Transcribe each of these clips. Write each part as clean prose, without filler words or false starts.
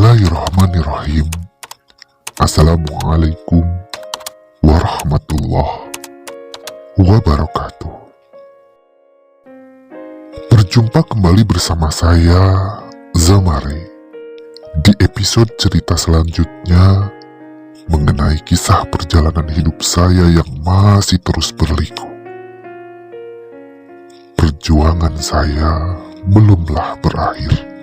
Bismillahirrahmanirrahim. Assalamualaikum warahmatullahi wabarakatuh. Berjumpa kembali bersama saya, Zamare, di episode cerita selanjutnya mengenai kisah perjalanan hidup saya yang masih terus berliku. Perjuangan saya belumlah berakhir.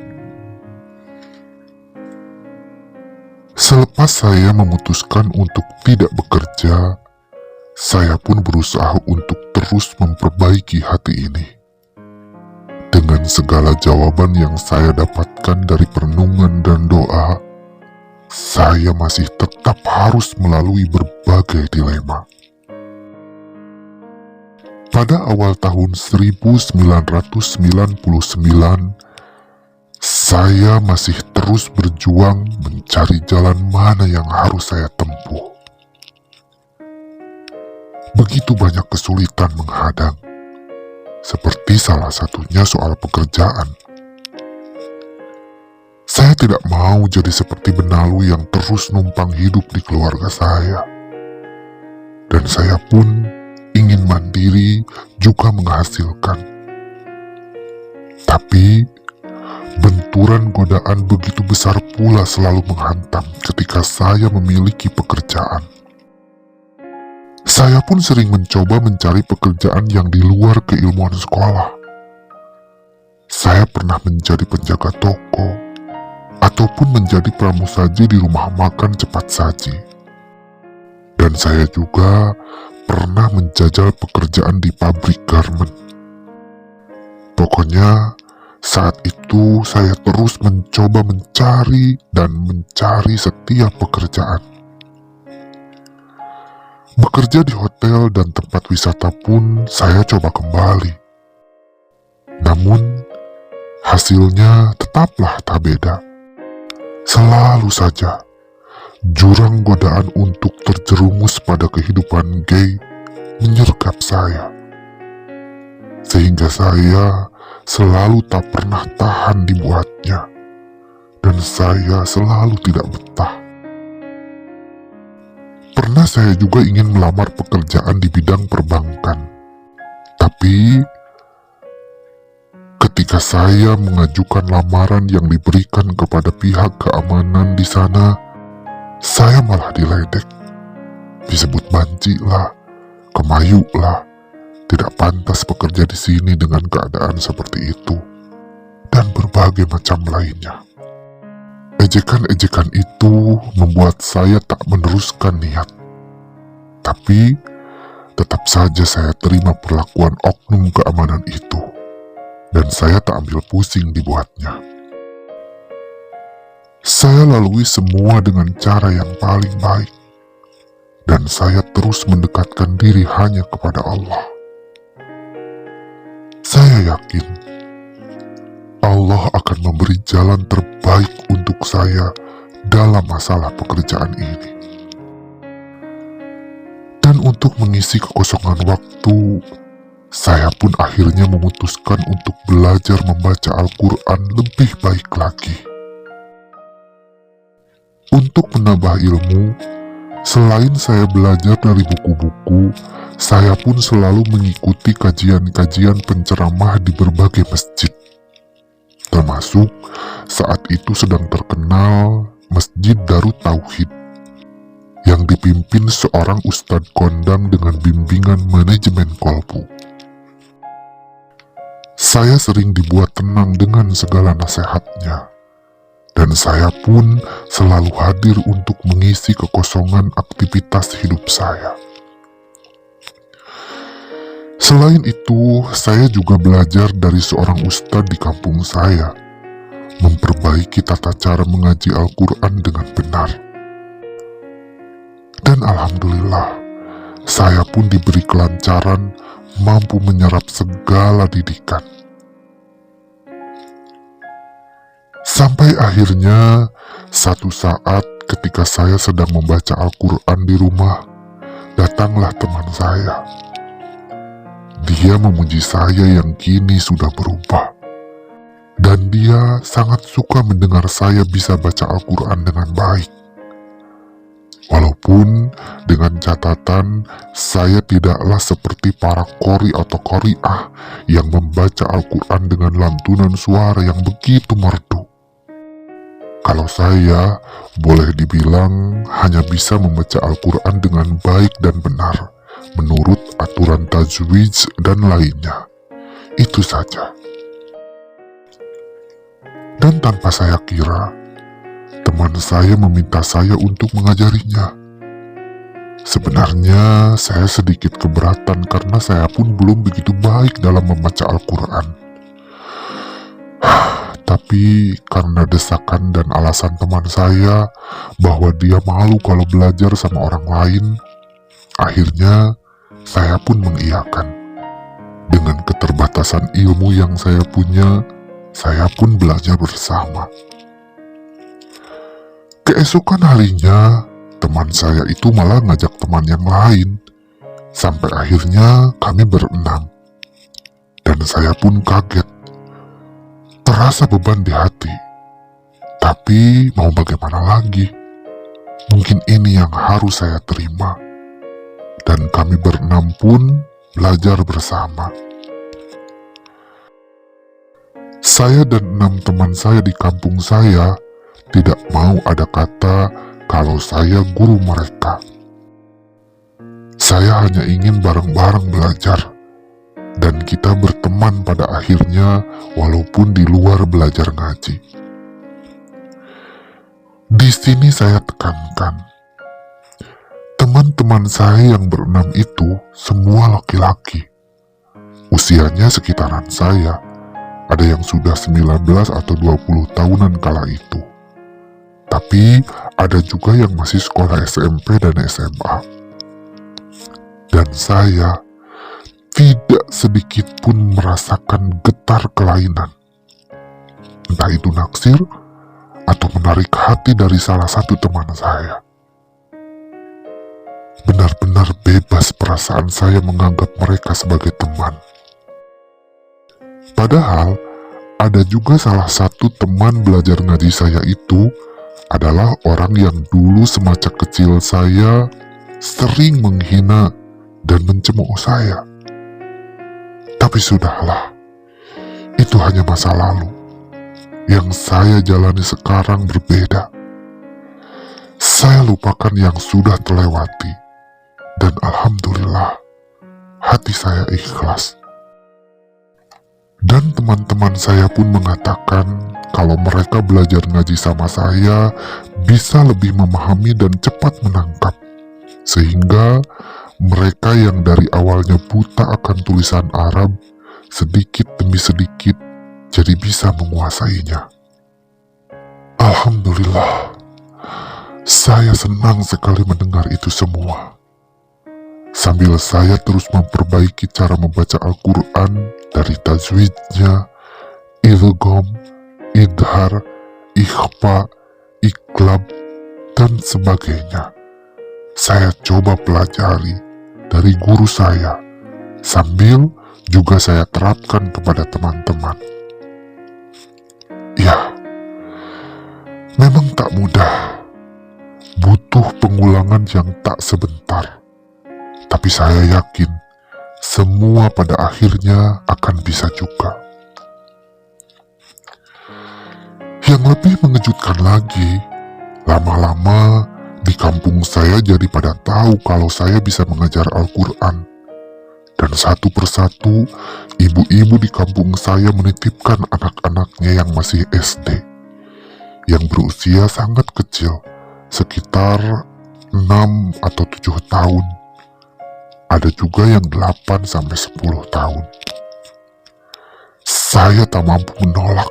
Selepas saya memutuskan untuk tidak bekerja, saya pun berusaha untuk terus memperbaiki hati ini. Dengan segala jawaban yang saya dapatkan dari perenungan dan doa, saya masih tetap harus melalui berbagai dilema. Pada awal tahun 1999, saya masih terus berjuang mencari jalan mana yang harus saya tempuh. Begitu banyak kesulitan menghadang, seperti salah satunya soal pekerjaan. Saya tidak mau jadi seperti benalu yang terus numpang hidup di keluarga saya. Dan saya pun ingin mandiri juga menghasilkan. Tapi benturan godaan begitu besar pula selalu menghantam ketika saya memiliki pekerjaan. Saya pun sering mencoba mencari pekerjaan yang di luar keilmuan sekolah. Saya pernah menjadi penjaga toko, ataupun menjadi pramusaji di rumah makan cepat saji. Dan saya juga pernah menjajal pekerjaan di pabrik garmen. Pokoknya, saat itu saya terus mencoba mencari dan mencari setiap pekerjaan. Bekerja di hotel dan tempat wisata pun saya coba kembali. Namun, hasilnya tetaplah tak beda. Selalu saja, jurang godaan untuk terjerumus pada kehidupan gay menyergap saya. Sehingga saya selalu tak pernah tahan dibuatnya, dan saya selalu tidak betah. Pernah saya juga ingin melamar pekerjaan di bidang perbankan, tapi ketika saya mengajukan lamaran yang diberikan kepada pihak keamanan di sana, saya malah diledek, disebut banci lah, kemayu lah. Tidak pantas bekerja di sini dengan keadaan seperti itu, dan berbagai macam lainnya. Ejekan-ejekan itu membuat saya tak meneruskan niat. Tapi, tetap saja saya terima perlakuan oknum keamanan itu, dan saya tak ambil pusing dibuatnya. Saya lalui semua dengan cara yang paling baik, dan saya terus mendekatkan diri hanya kepada Allah. Saya yakin Allah akan memberi jalan terbaik untuk saya dalam masalah pekerjaan ini. Dan untuk mengisi kekosongan waktu, saya pun akhirnya memutuskan untuk belajar membaca Al-Quran lebih baik lagi. Untuk menambah ilmu, selain saya belajar dari buku-buku, saya pun selalu mengikuti kajian-kajian penceramah di berbagai masjid. Termasuk saat itu sedang terkenal Masjid Darut Tauhid, yang dipimpin seorang ustadz kondang dengan bimbingan manajemen kolbu. Saya sering dibuat tenang dengan segala nasihatnya, dan saya pun selalu hadir untuk mengisi kekosongan aktivitas hidup saya. Selain itu, saya juga belajar dari seorang ustadz di kampung saya, memperbaiki tata cara mengaji Al-Quran dengan benar. Dan alhamdulillah, saya pun diberi kelancaran mampu menyerap segala didikan. Sampai akhirnya, satu saat ketika saya sedang membaca Al-Quran di rumah, datanglah teman saya. Dia memuji saya yang kini sudah berubah. Dan dia sangat suka mendengar saya bisa baca Al-Quran dengan baik. Walaupun dengan catatan saya tidaklah seperti para qori atau qori'ah yang membaca Al-Quran dengan lantunan suara yang begitu merdu. Kalau saya boleh dibilang hanya bisa membaca Al-Quran dengan baik dan benar menurut aturan tajwid dan lainnya. Itu saja. Dan tanpa saya kira, teman saya meminta saya untuk mengajarinya. Sebenarnya saya sedikit keberatan karena saya pun belum begitu baik dalam membaca Al-Quran. Tapi karena desakan dan alasan teman saya bahwa dia malu kalau belajar sama orang lain, akhirnya saya pun mengiyakan. Dengan keterbatasan ilmu yang saya punya, saya pun belajar bersama. Keesokan harinya, teman saya itu malah ngajak teman yang lain. Sampai akhirnya kami berenam. Dan saya pun kaget. Terasa beban di hati. Tapi mau bagaimana lagi? Mungkin ini yang harus saya terima. Dan kami berenam pun belajar bersama. Saya dan 6 teman saya di kampung saya tidak mau ada kata kalau saya guru mereka. Saya hanya ingin bareng-bareng belajar, dan kita berteman pada akhirnya walaupun di luar belajar ngaji. Di sini saya tekankan, teman-teman saya yang berenam itu semua laki-laki. Usianya sekitaran saya. Ada yang sudah 19 atau 20 tahunan kala itu. Tapi ada juga yang masih sekolah SMP dan SMA. Dan saya tidak sedikit pun merasakan getar kelainan. Entah itu naksir atau menarik hati dari salah satu teman saya. Benar-benar bebas perasaan saya menganggap mereka sebagai teman. Padahal, ada juga salah satu teman belajar ngaji saya itu adalah orang yang dulu semasa kecil saya sering menghina dan mencemooh saya. Tapi sudahlah, itu hanya masa lalu. Yang saya jalani sekarang berbeda. Saya lupakan yang sudah terlewati, dan alhamdulillah, hati saya ikhlas. Dan teman-teman saya pun mengatakan kalau mereka belajar ngaji sama saya bisa lebih memahami dan cepat menangkap. Sehingga mereka yang dari awalnya buta akan tulisan Arab, sedikit demi sedikit jadi bisa menguasainya. Alhamdulillah, saya senang sekali mendengar itu semua. Sambil saya terus memperbaiki cara membaca Al-Quran dari tajwidnya, idgham, idhar, ikhfa, iqlab, dan sebagainya. Saya coba pelajari dari guru saya, sambil juga saya terapkan kepada teman-teman. Ya, memang tak mudah, butuh pengulangan yang tak sebentar. Tapi saya yakin semua pada akhirnya akan bisa juga. Yang lebih mengejutkan lagi, lama-lama di kampung saya jadi pada tahu kalau saya bisa mengajar Al-Quran. Dan satu persatu, ibu-ibu di kampung saya menitipkan anak-anaknya yang masih SD, yang berusia sangat kecil, sekitar 6 atau 7 tahun. Ada juga yang 8 sampai 10 tahun. Saya tak mampu menolak.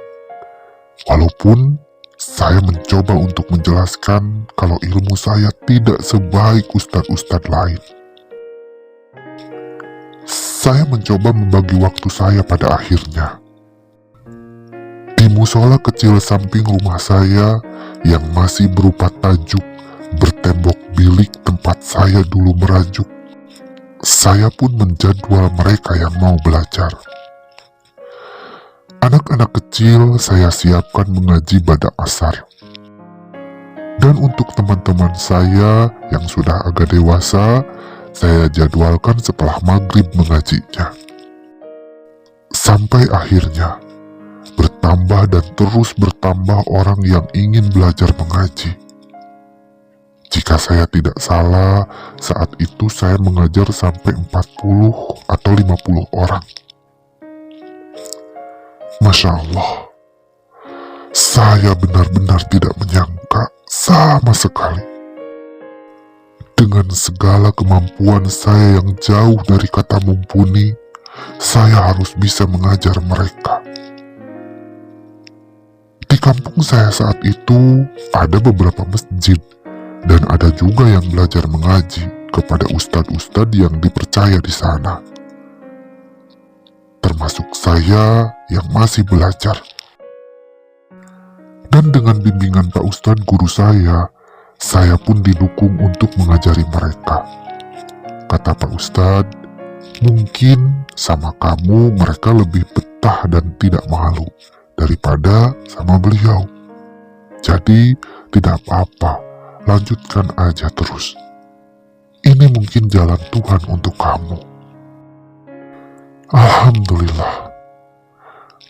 Walaupun saya mencoba untuk menjelaskan kalau ilmu saya tidak sebaik ustadz-ustadz lain. Saya mencoba membagi waktu saya pada akhirnya. Di musola kecil samping rumah saya yang masih berupa tajuk bertembok bilik tempat saya dulu merajuk, saya pun menjadwal mereka yang mau belajar. Anak-anak kecil saya siapkan mengaji pada asar. Dan untuk teman-teman saya yang sudah agak dewasa, saya jadwalkan setelah maghrib mengajinya. Sampai akhirnya, bertambah dan terus bertambah orang yang ingin belajar mengaji. Jika saya tidak salah, saat itu saya mengajar sampai 40 atau 50 orang. Masya Allah, saya benar-benar tidak menyangka sama sekali. Dengan segala kemampuan saya yang jauh dari kata mumpuni, saya harus bisa mengajar mereka. Di kampung saya saat itu ada beberapa masjid dan ada juga yang belajar mengaji kepada ustadz-ustadz yang dipercaya di sana. Termasuk saya yang masih belajar. Dan dengan bimbingan Pak Ustadz guru saya pun didukung untuk mengajari mereka. Kata Pak Ustadz, mungkin sama kamu mereka lebih betah dan tidak malu daripada sama beliau. Jadi tidak apa-apa, lanjutkan aja terus. Ini mungkin jalan Tuhan untuk kamu. Alhamdulillah,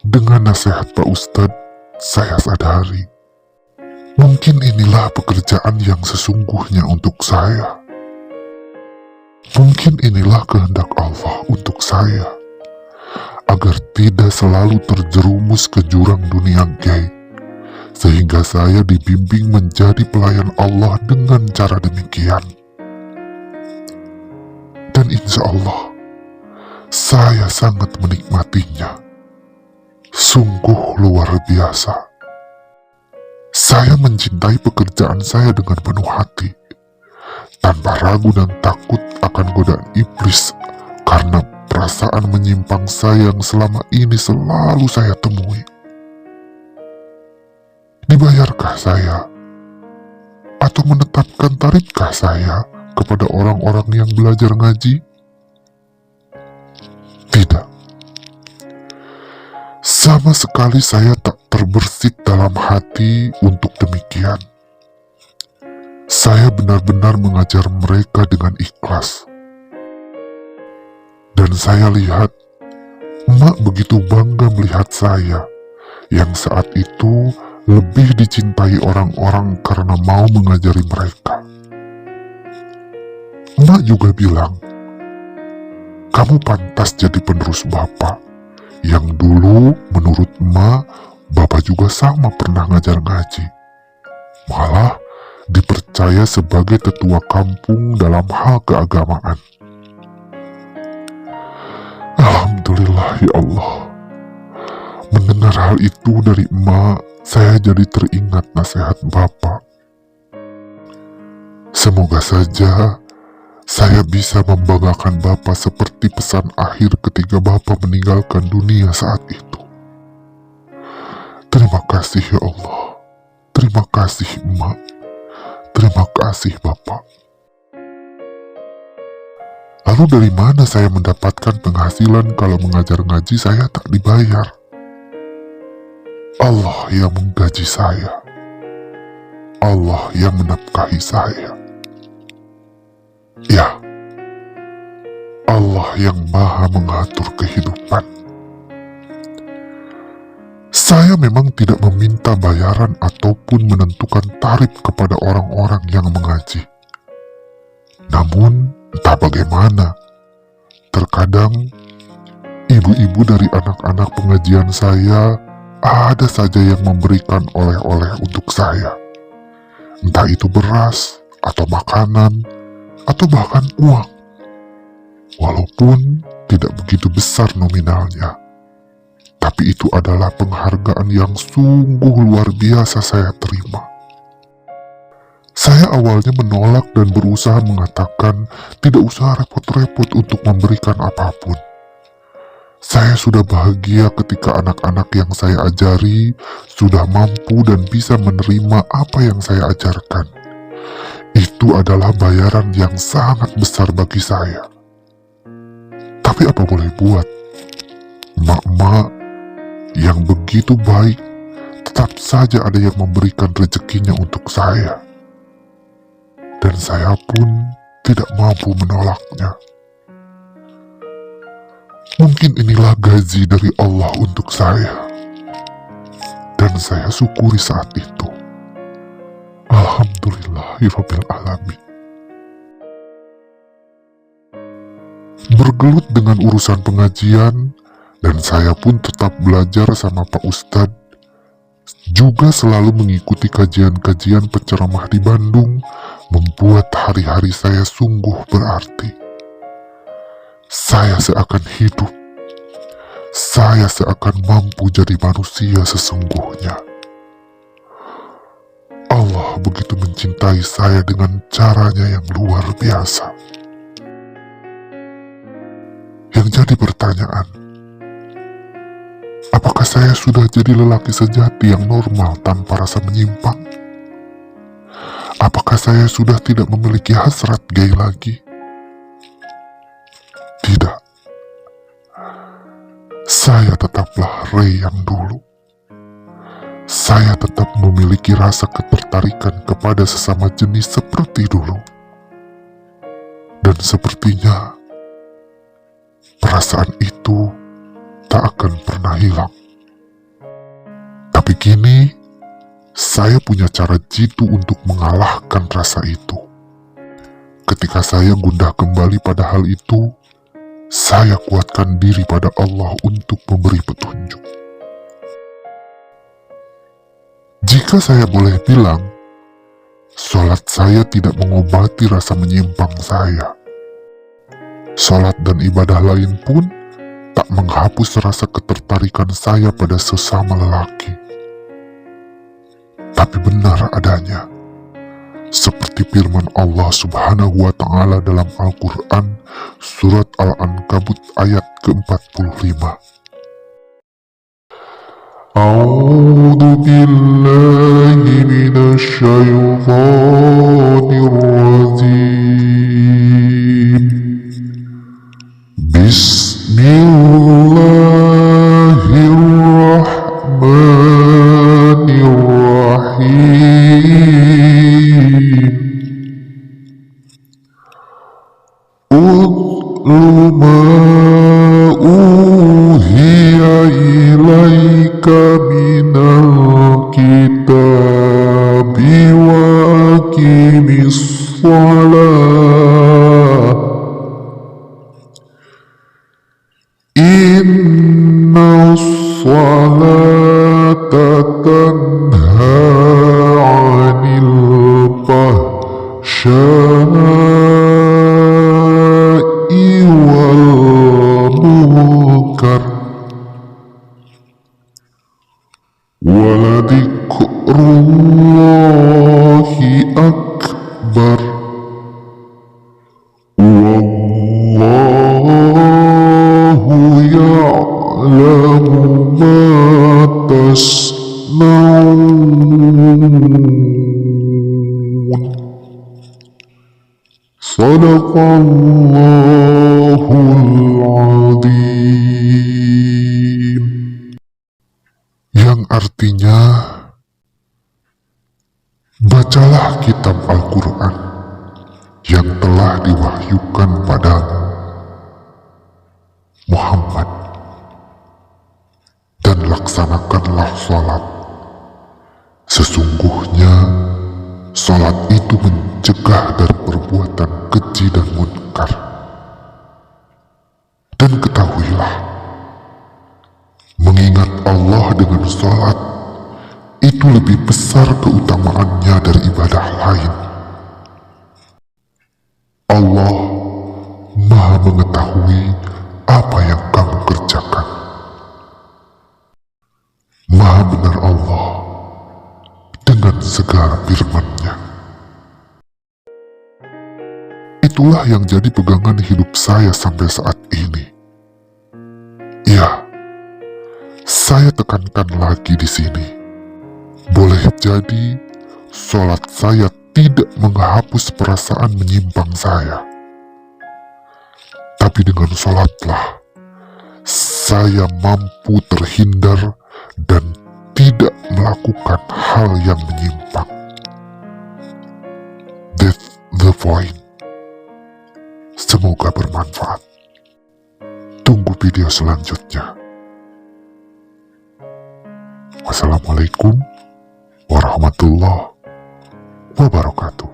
dengan nasihat Pak Ustadz, saya sadari, mungkin inilah pekerjaan yang sesungguhnya untuk saya. Mungkin inilah kehendak Allah untuk saya, agar tidak selalu terjerumus ke jurang dunia gay, sehingga saya dibimbing menjadi pelayan Allah dengan cara demikian. Dan insya Allah, saya sangat menikmatinya. Sungguh luar biasa. Saya mencintai pekerjaan saya dengan penuh hati, tanpa ragu dan takut akan godaan iblis, karena perasaan menyimpang saya yang selama ini selalu saya temui. Dibayarkah saya? Atau menetapkan tarikkah saya kepada orang-orang yang belajar ngaji? Tidak. Sama sekali saya tak terbersit dalam hati untuk demikian. Saya benar-benar mengajar mereka dengan ikhlas. Dan saya lihat, emak begitu bangga melihat saya, yang saat itu lebih dicintai orang-orang karena mau mengajari mereka. Emak juga bilang, kamu pantas jadi penerus bapak, yang dulu menurut emak, bapak juga sama pernah ngajar ngaji. Malah dipercaya sebagai tetua kampung dalam hal keagamaan. Alhamdulillah ya Allah. Mendengar hal itu dari emak, saya jadi teringat nasihat bapak. Semoga saja saya bisa membanggakan bapak seperti pesan akhir ketika bapak meninggalkan dunia saat itu. Terima kasih ya Allah. Terima kasih emak. Terima kasih bapak. Lalu dari mana saya mendapatkan penghasilan kalau mengajar ngaji saya tak dibayar? Allah yang menggaji saya. Allah yang menafkahi saya. Ya, Allah yang maha mengatur kehidupan. Saya memang tidak meminta bayaran ataupun menentukan tarif kepada orang-orang yang mengaji. Namun, entah bagaimana, terkadang ibu-ibu dari anak-anak pengajian saya ada saja yang memberikan oleh-oleh untuk saya. Entah itu beras, atau makanan, atau bahkan uang. Walaupun tidak begitu besar nominalnya, tapi itu adalah penghargaan yang sungguh luar biasa saya terima. Saya awalnya menolak dan berusaha mengatakan tidak usah repot-repot untuk memberikan apapun. Saya sudah bahagia ketika anak-anak yang saya ajari sudah mampu dan bisa menerima apa yang saya ajarkan. Itu adalah bayaran yang sangat besar bagi saya. Tapi apa boleh buat, emak-emak yang begitu baik, tetap saja ada yang memberikan rezekinya untuk saya. Dan saya pun tidak mampu menolaknya. Mungkin inilah gaji dari Allah untuk saya. Dan saya syukuri saat itu. Alhamdulillahirabbil alamin. Bergelut dengan urusan pengajian, dan saya pun tetap belajar sama Pak Ustadz. Juga selalu mengikuti kajian-kajian penceramah di Bandung, membuat hari-hari saya sungguh berarti. Saya seakan hidup. Saya seakan mampu jadi manusia sesungguhnya. Allah begitu mencintai saya dengan caranya yang luar biasa. Yang jadi pertanyaan, apakah saya sudah jadi lelaki sejati yang normal tanpa rasa menyimpang? Apakah saya sudah tidak memiliki hasrat gay lagi? Tidak. Saya tetaplah Ray yang dulu. Saya tetap memiliki rasa ketertarikan kepada sesama jenis seperti dulu. Dan sepertinya perasaan itu tak akan pernah hilang. Tapi kini saya punya cara jitu untuk mengalahkan rasa itu. Ketika saya gundah kembali pada hal itu, saya kuatkan diri pada Allah untuk memberi petunjuk. Jika saya boleh bilang, sholat saya tidak mengobati rasa menyimpang saya. Sholat dan ibadah lain pun tak menghapus rasa ketertarikan saya pada sesama lelaki. Tapi benar adanya, seperti firman Allah Subhanahu wa Ta'ala dalam Al-Quran, Surat Al-Ankabut ayat ke-45. A'udzu billahi minasy syaithanir rajim. Bismillahirrahmanirrahim. Utlu ma uhiya ilaika minal kitabi wa aqimis shalah. Inna sholata tanha 'anil fahsya'i wal munkar waladhikrullahi akbar wallahu ya'lamu ma tasna'un. Sadaqallahul Azim. Yang artinya, bacalah kitab Al-Quran yang telah diwahyukan padamu, Muhammad, dan laksanakanlah sholat. Sesungguhnya sholat itu mencegah dari perbuatan keji dan munkar. Dan ketahuilah, mengingat Allah dengan sholat itu lebih besar keutamaannya dari ibadah lain. Allah Maha mengetahui apa yang kamu kerjakan. Maha benar Allah dengan segala firman-Nya. Itulah yang jadi pegangan hidup saya sampai saat ini. Ya, saya tekankan lagi di sini. Boleh jadi sholat saya tidak menghapus perasaan menyimpang saya. Tapi dengan sholatlah saya mampu terhindar dan tidak melakukan hal yang menyimpang. That's the point. Semoga bermanfaat. Tunggu video selanjutnya. Wassalamualaikum warahmatullahi wabarakatuh.